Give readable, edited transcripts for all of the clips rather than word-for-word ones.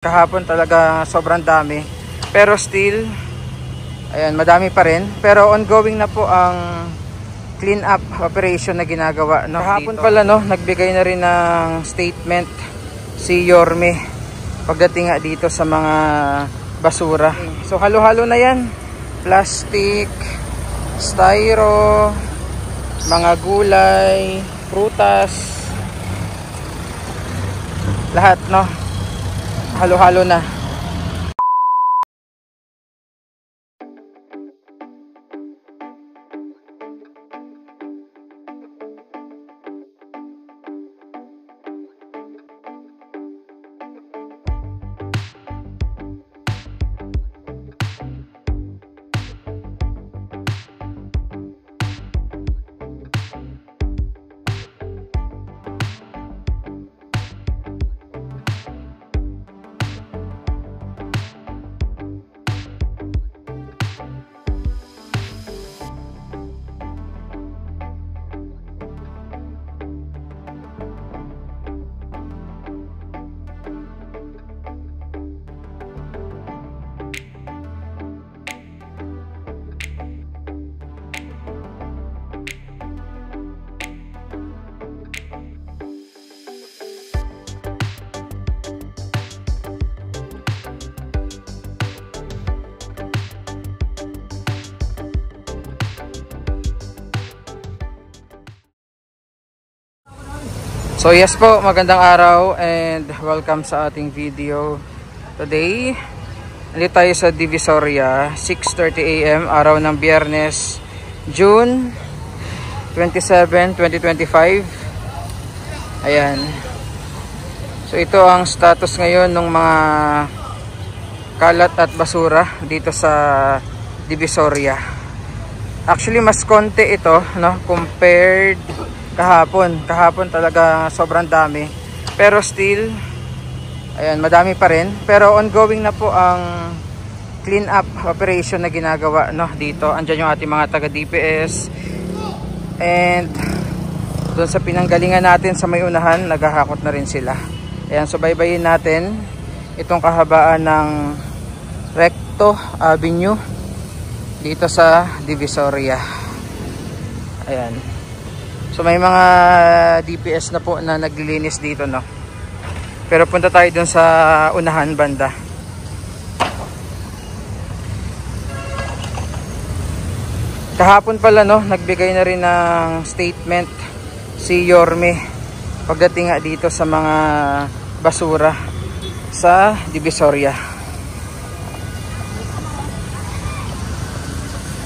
Kahapon talaga sobrang dami. Pero still, ayan, madami pa rin. Pero ongoing na po ang clean up operation na ginagawa, no? Kahapon pala, no, nagbigay na rin ng statement si Yorme pagdating nga dito sa mga basura. So halo-halo na yan. Plastic, styro, mga gulay, prutas, lahat, no? Halo-halo na. So yes po, magandang araw and welcome sa ating video. Today, nandito tayo sa Divisoria, 6:30 AM, araw ng Biyernes, June 27, 2025. Ayan. So ito ang status ngayon ng mga kalat at basura dito sa Divisoria. Actually, mas konti ito, no, compared kahapon talaga sobrang dami. Pero still, ayan, madami pa rin. Pero ongoing na po ang clean up operation na ginagawa, no, dito. Andyan yung ating mga taga DPS. And doon sa pinanggalingan natin sa may unahan, naghahakot na rin sila. Ayan, so baybayin natin itong kahabaan ng Recto Avenue dito sa Divisoria. Ayan. So may mga DPS na po na naglilinis dito, no. Pero punta tayo dun sa unahan banda. Kahapon pala, no, nagbigay na rin ng statement si Yorme pagdating nga dito sa mga basura sa Divisoria.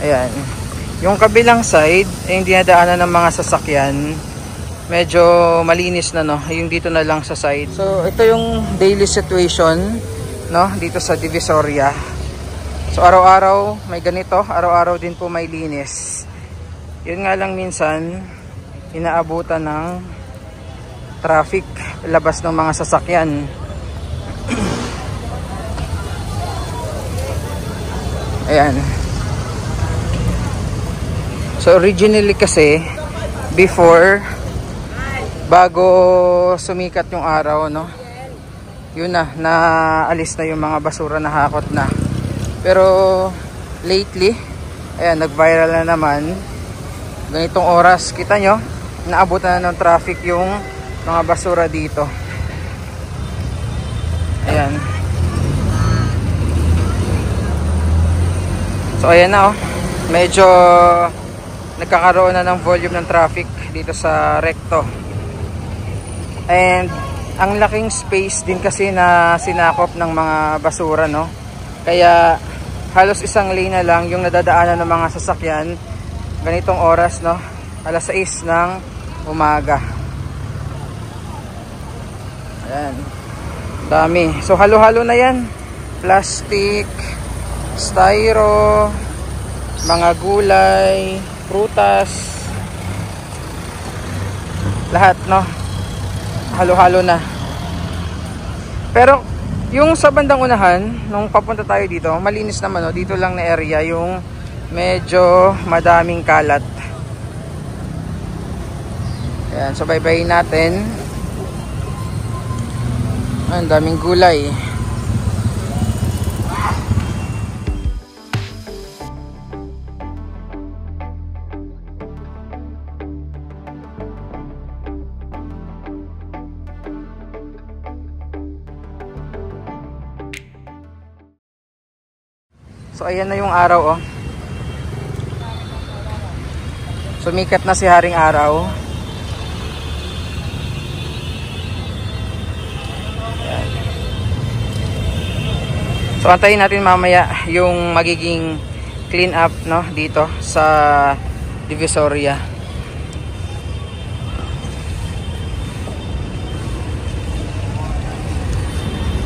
Ayan. Yung kabilang side, hindi nadaanan ng mga sasakyan. Medyo malinis na, no. Yung dito na lang sa side. So, ito yung daily situation, no, dito sa Divisoria. So, araw-araw may ganito. Araw-araw din po may linis. Yun nga lang minsan, inaabutan ng traffic, labas ng mga sasakyan. Ayan. So originally kasi, before, bago sumikat yung araw, no, yun na, naalis na yung mga basura na hakot na. Pero lately, ayan, nag-viral na naman. Ganitong oras, kita nyo, naabutan na ng traffic yung mga basura dito. Ayan. So ayan na, oh, medyo nagkakaroon na ng volume ng traffic dito sa Recto. And ang laking space din kasi na sinakop ng mga basura, no. Kaya halos isang lane na lang yung nadadaanan ng mga sasakyan ganitong oras, no, alas 6 ng umaga. Ayan. Dami. So halo-halo na yan. Plastic, styro, mga gulay, prutas, lahat, no, halo-halo na. Pero yung sa bandang unahan, nung papunta tayo dito, malinis naman, no, dito lang na area yung medyo madaming kalat. Ayan, so baybayin natin. Ang daming gulay. So ayan na yung araw, oh. Sumikat na si Haring Araw. Ayan. So antayin natin mamaya yung magiging clean up, no, dito sa Divisoria.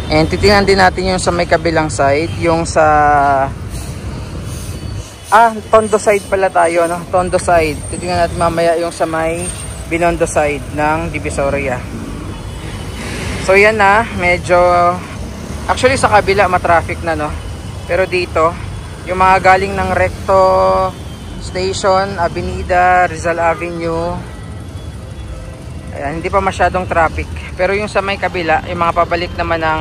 And titingnan din natin yung sa may kabilang side, yung sa Tondo side pala tayo, no? Tondo side. Titingnan natin mamaya yung sa may Binondo side ng Divisoria. So yan na, medyo actually sa kabila matraffic na, no. Pero dito, yung mga galing ng Recto Station, Avenida, Rizal Avenue, ayan, hindi pa masyadong traffic. Pero yung sa may kabila, yung mga pabalik naman ng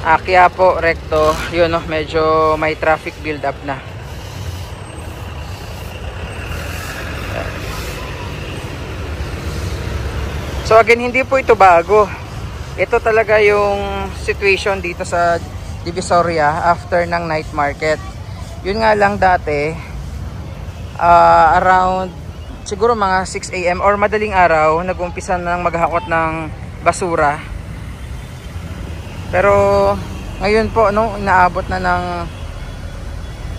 Quiapo, Recto, yun, no, medyo may traffic build up na. So again, hindi po ito bago. Ito talaga yung situation dito sa Divisoria after ng night market. Yun nga lang dati, around siguro mga 6 AM or madaling araw, nag-umpisa nang maghakot ng basura. Pero ngayon po, no, inaabot na ng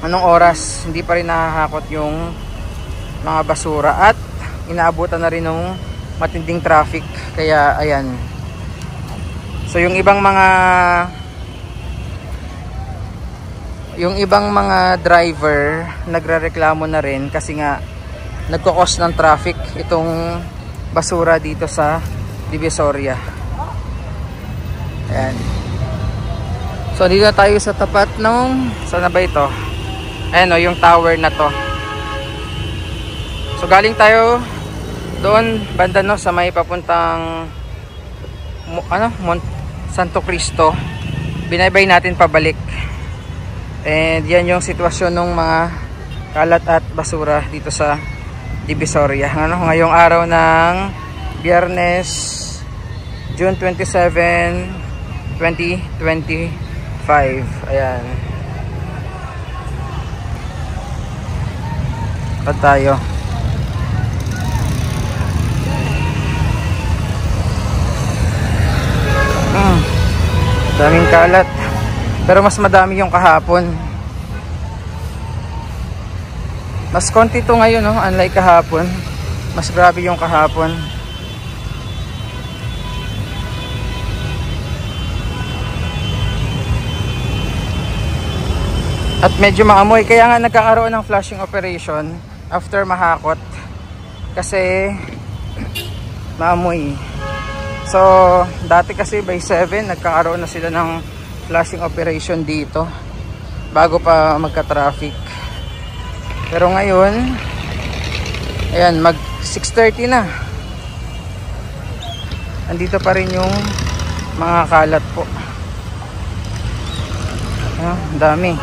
anong oras, hindi pa rin nakahakot yung mga basura at inaabutan na rin ng matinding traffic. Kaya ayan, so yung ibang mga driver nagrereklamo na rin kasi nga nagko-cause ng traffic itong basura dito sa Divisoria. Ayan. So dito na tayo sa tapat nung, saan na ba ito? Ayan, o, yung tower na to. So galing tayo doon banda, no, sa may papuntang Santo Cristo. Binaybay natin pabalik. And yan yung sitwasyon ng mga kalat at basura dito sa Divisoria. Ngayong araw ng Biyernes, June 27, 2025. Ayan. At tayo. Daming kalat. Pero mas madami yung kahapon. Mas konti to ngayon, no? Unlike kahapon. Mas grabe yung kahapon. At medyo maamoy. Kaya nga nagkakaroon ng flushing operation after mahakot. Kasi maamoy. So, dati kasi by 7, nagkakaroon na sila ng flashing operation dito bago pa magka-traffic. Pero ngayon, ayan, mag 6:30 na. Andito pa rin yung mga kalat po. Ayan, dami.